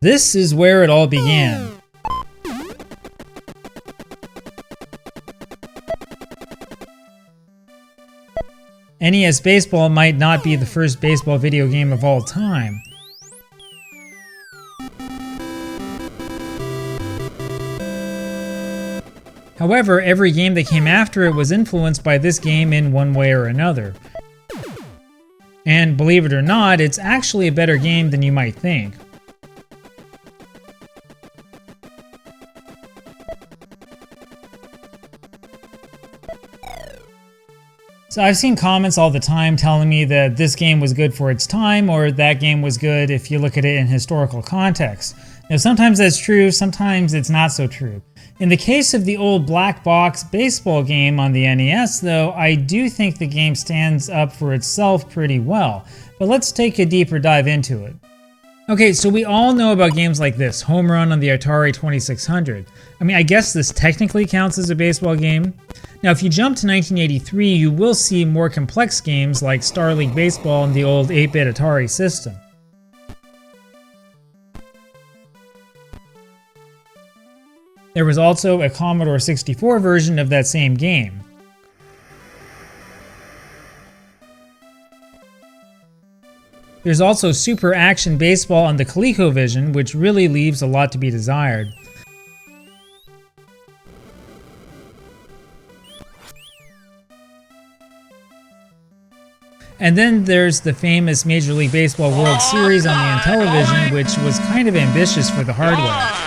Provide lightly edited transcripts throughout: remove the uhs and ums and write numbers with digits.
This is where it all began. NES Baseball might not be the first baseball video game of all time. However, every game that came after it was influenced by this game in one way or another. And believe it or not, it's actually a better game than you might think. So I've seen comments all the time telling me that this game was good for its time, or that game was good if you look at it in historical context. Now sometimes that's true, sometimes it's not so true. In the case of the old black box baseball game on the NES though, I do think the game stands up for itself pretty well. But let's take a deeper dive into it. Okay, so we all know about games like this, Home Run on the Atari 2600. I mean, I guess this technically counts as a baseball game. Now, if you jump to 1983, you will see more complex games like Star League Baseball and the old 8-bit Atari system. There was also a Commodore 64 version of that same game. There's also Super Action Baseball on the ColecoVision, which really leaves a lot to be desired. And then there's the famous Major League Baseball World Series on the Intellivision, which was kind of ambitious for the hardware.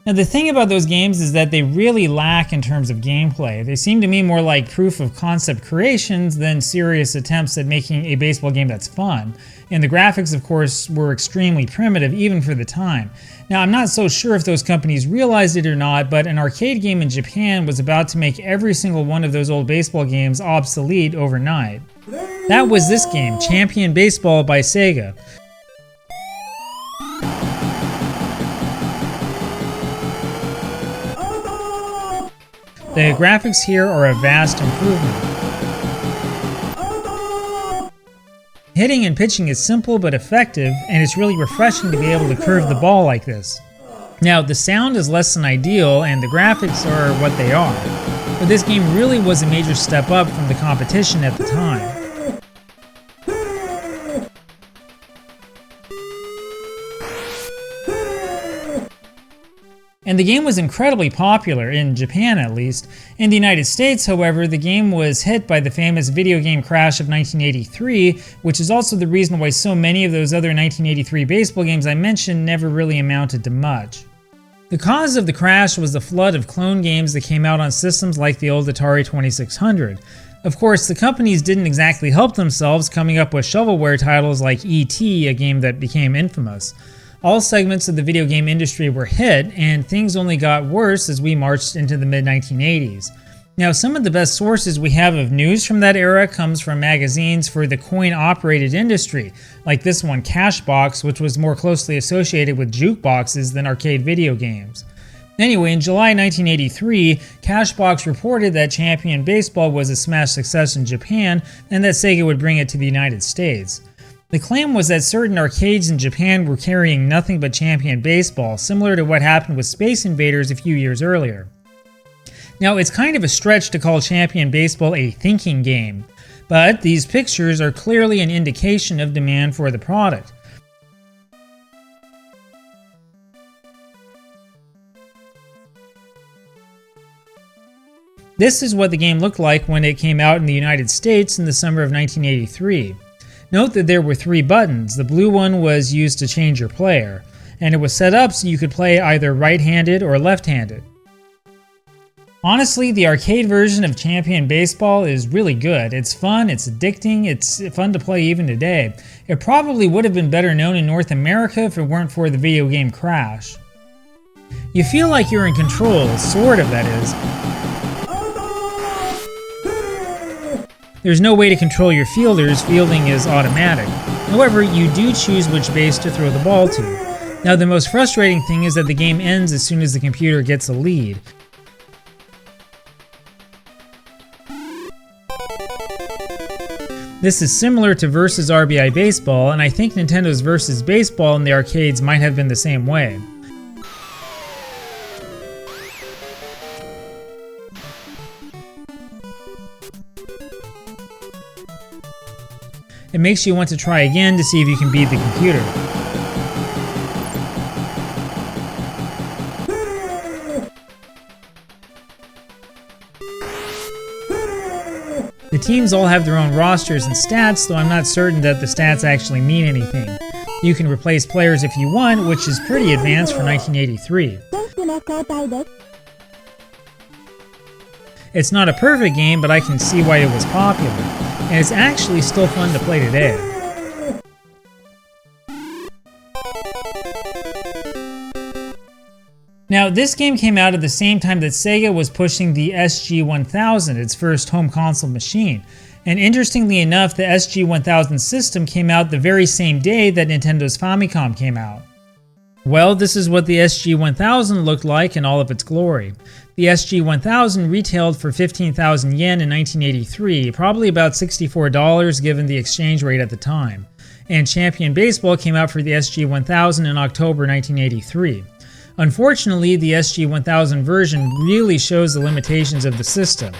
Now the thing about those games is that they really lack in terms of gameplay. They seem to me more like proof of concept creations than serious attempts at making a baseball game that's fun. And the graphics, of course, were extremely primitive even for the time. Now I'm not so sure if those companies realized it or not, but an arcade game in Japan was about to make every single one of those old baseball games obsolete overnight. That was this game, Champion Baseball by Sega. The graphics here are a vast improvement. Hitting and pitching is simple but effective, and it's really refreshing to be able to curve the ball like this. Now, the sound is less than ideal, and the graphics are what they are, but this game really was a major step up from the competition at the time. And the game was incredibly popular, in Japan at least. In the United States, however, the game was hit by the famous video game crash of 1983, which is also the reason why so many of those other 1983 baseball games I mentioned never really amounted to much. The cause of the crash was the flood of clone games that came out on systems like the old Atari 2600. Of course, the companies didn't exactly help themselves, coming up with shovelware titles like E.T., a game that became infamous. All segments of the video game industry were hit, and things only got worse as we marched into the mid-1980s. Now, some of the best sources we have of news from that era comes from magazines for the coin-operated industry, like this one, Cashbox, which was more closely associated with jukeboxes than arcade video games. Anyway, in July 1983, Cashbox reported that Champion Baseball was a smash success in Japan, and that Sega would bring it to the United States. The claim was that certain arcades in Japan were carrying nothing but Champion Baseball, similar to what happened with Space Invaders a few years earlier. Now, it's kind of a stretch to call Champion Baseball a thinking game, but these pictures are clearly an indication of demand for the product. This is what the game looked like when it came out in the United States in the summer of 1983. Note that there were 3 buttons. The blue one was used to change your player, and it was set up so you could play either right-handed or left-handed. Honestly, the arcade version of Champion Baseball is really good. It's fun, it's addicting, it's fun to play even today. It probably would have been better known in North America if it weren't for the video game crash. You feel like you're in control, sort of, that is. There's no way to control your fielders, fielding is automatic. However, you do choose which base to throw the ball to. Now, the most frustrating thing is that the game ends as soon as the computer gets a lead. This is similar to Versus RBI Baseball, and I think Nintendo's Versus Baseball in the arcades might have been the same way. It makes you want to try again to see if you can beat the computer. The teams all have their own rosters and stats, though I'm not certain that the stats actually mean anything. You can replace players if you want, which is pretty advanced for 1983. It's not a perfect game, but I can see why it was popular, and it's actually still fun to play today. Now, this game came out at the same time that Sega was pushing the SG-1000, its first home console machine. And interestingly enough, the SG-1000 system came out the very same day that Nintendo's Famicom came out. Well, this is what the SG-1000 looked like in all of its glory. The SG-1000 retailed for 15,000 yen in 1983, probably about $64 given the exchange rate at the time. And Champion Baseball came out for the SG-1000 in October 1983. Unfortunately, the SG-1000 version really shows the limitations of the system.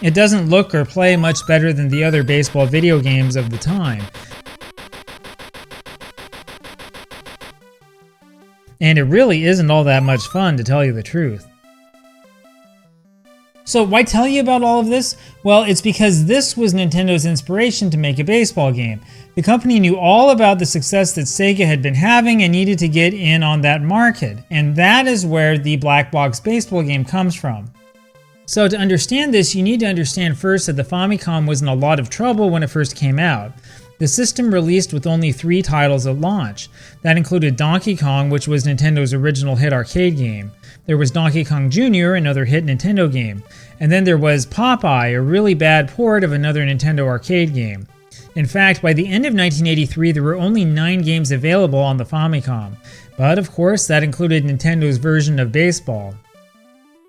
It doesn't look or play much better than the other baseball video games of the time. And it really isn't all that much fun, to tell you the truth. So why tell you about all of this? Well, it's because this was Nintendo's inspiration to make a baseball game. The company knew all about the success that Sega had been having and needed to get in on that market, and that is where the black box baseball game comes from. So to understand this, you need to understand first that the Famicom was in a lot of trouble when it first came out. The system released with only 3 titles at launch. That included Donkey Kong, which was Nintendo's original hit arcade game. There was Donkey Kong Jr., another hit Nintendo game. And then there was Popeye, a really bad port of another Nintendo arcade game. In fact, by the end of 1983, there were only 9 games available on the Famicom. But of course, that included Nintendo's version of baseball.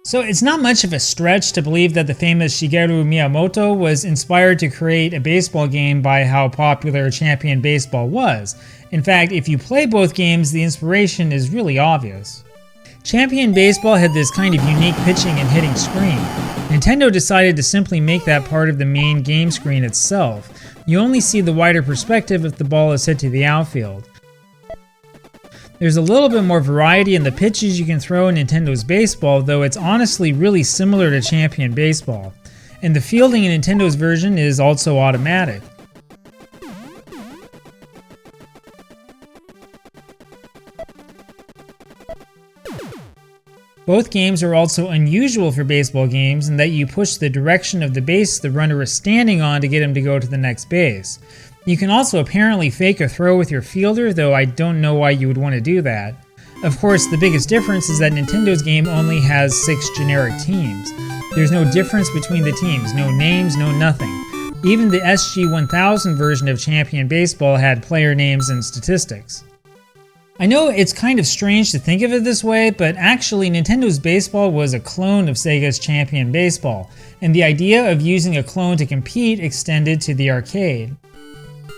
So it's not much of a stretch to believe that the famous Shigeru Miyamoto was inspired to create a baseball game by how popular Champion Baseball was. In fact, if you play both games, the inspiration is really obvious. Champion Baseball had this kind of unique pitching and hitting screen. Nintendo decided to simply make that part of the main game screen itself. You only see the wider perspective if the ball is hit to the outfield. There's a little bit more variety in the pitches you can throw in Nintendo's baseball, though it's honestly really similar to Champion Baseball. And the fielding in Nintendo's version is also automatic. Both games are also unusual for baseball games in that you push the direction of the base the runner is standing on to get him to go to the next base. You can also apparently fake a throw with your fielder, though I don't know why you would want to do that. Of course, the biggest difference is that Nintendo's game only has 6 generic teams. There's no difference between the teams, no names, no nothing. Even the SG-1000 version of Champion Baseball had player names and statistics. I know it's kind of strange to think of it this way, but actually Nintendo's baseball was a clone of Sega's Champion Baseball, and the idea of using a clone to compete extended to the arcade.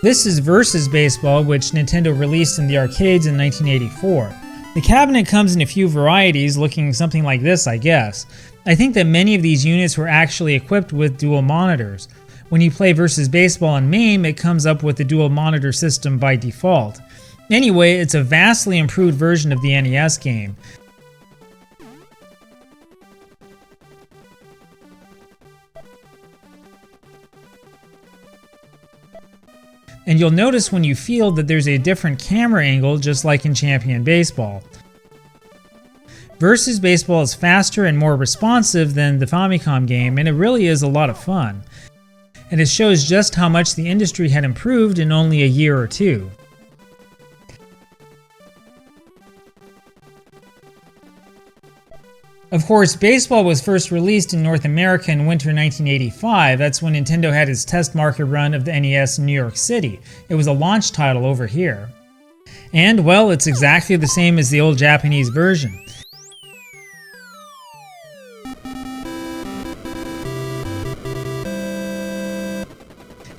This is Versus Baseball, which Nintendo released in the arcades in 1984. The cabinet comes in a few varieties, looking something like this, I guess. I think that many of these units were actually equipped with dual monitors. When you play Versus Baseball on MAME, it comes up with the dual monitor system by default. Anyway, it's a vastly improved version of the NES game. And you'll notice when you field that there's a different camera angle, just like in Champion Baseball. Versus Baseball is faster and more responsive than the Famicom game, and it really is a lot of fun. And it shows just how much the industry had improved in only a year or two. Of course, baseball was first released in North America in winter 1985. That's when Nintendo had its test market run of the NES in New York City. It was a launch title over here. And, well, it's exactly the same as the old Japanese version.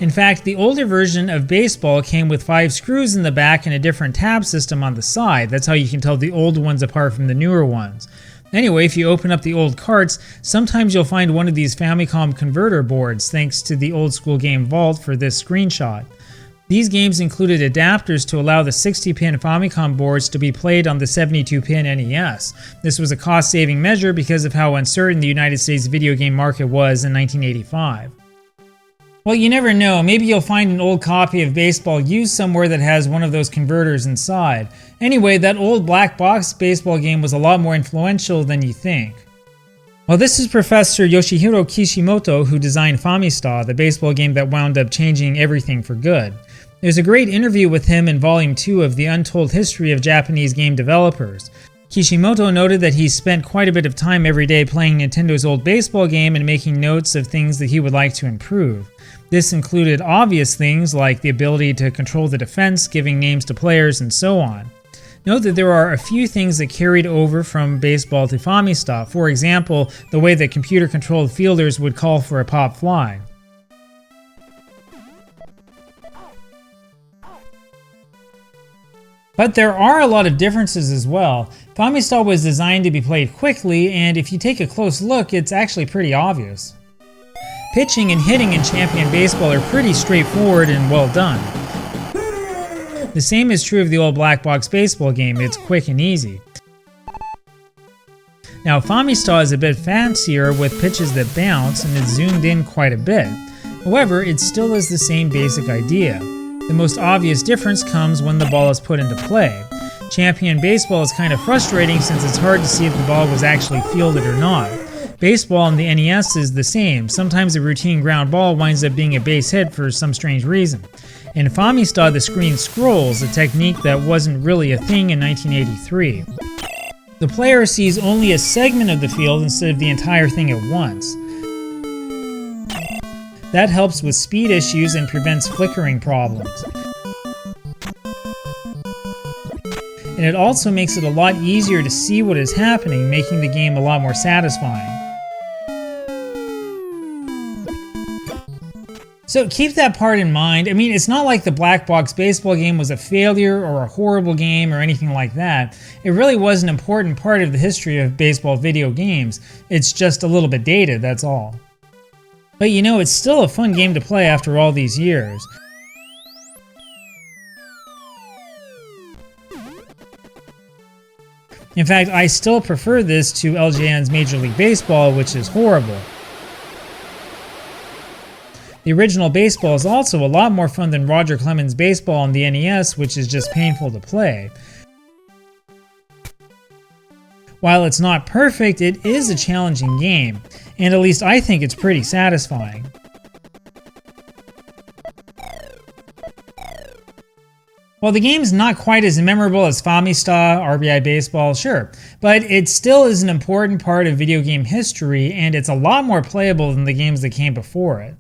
In fact, the older version of Baseball came with 5 screws in the back and a different tab system on the side. That's how you can tell the old ones apart from the newer ones. Anyway, if you open up the old carts, sometimes you'll find one of these Famicom converter boards, thanks to the old school game Vault for this screenshot. These games included adapters to allow the 60-pin Famicom boards to be played on the 72-pin NES. This was a cost-saving measure because of how uncertain the United States video game market was in 1985. Well, you never know, maybe you'll find an old copy of Baseball used somewhere that has one of those converters inside. Anyway, that old black box baseball game was a lot more influential than you think. Well, this is Professor Yoshihiro Kishimoto, who designed Famista, the baseball game that wound up changing everything for good. There's a great interview with him in Volume 2 of The Untold History of Japanese Game Developers. Kishimoto noted that he spent quite a bit of time every day playing Nintendo's old baseball game and making notes of things that he would like to improve. This included obvious things like the ability to control the defense, giving names to players, and so on. Note that there are a few things that carried over from Baseball to Famista. For example, the way that computer-controlled fielders would call for a pop fly. But there are a lot of differences as well. Famista was designed to be played quickly, and if you take a close look, it's actually pretty obvious. Pitching and hitting in Champion Baseball are pretty straightforward and well done. The same is true of the old black box baseball game, it's quick and easy. Now Famista is a bit fancier with pitches that bounce and it's zoomed in quite a bit. However, it still is the same basic idea. The most obvious difference comes when the ball is put into play. Champion Baseball is kind of frustrating since it's hard to see if the ball was actually fielded or not. Baseball on the NES is the same. Sometimes a routine ground ball winds up being a base hit for some strange reason. In Famista, the screen scrolls, a technique that wasn't really a thing in 1983. The player sees only a segment of the field instead of the entire thing at once. That helps with speed issues and prevents flickering problems. And it also makes it a lot easier to see what is happening, making the game a lot more satisfying. So keep that part in mind. I mean, it's not like the black box baseball game was a failure or a horrible game or anything like that. It really was an important part of the history of baseball video games. It's just a little bit dated, that's all. But you know, it's still a fun game to play after all these years. In fact, I still prefer this to LJN's Major League Baseball, which is horrible. The original Baseball is also a lot more fun than Roger Clemens' Baseball on the NES, which is just painful to play. While it's not perfect, it is a challenging game, and at least I think it's pretty satisfying. While the game's not quite as memorable as Famista, RBI Baseball, sure, but it still is an important part of video game history, and it's a lot more playable than the games that came before it.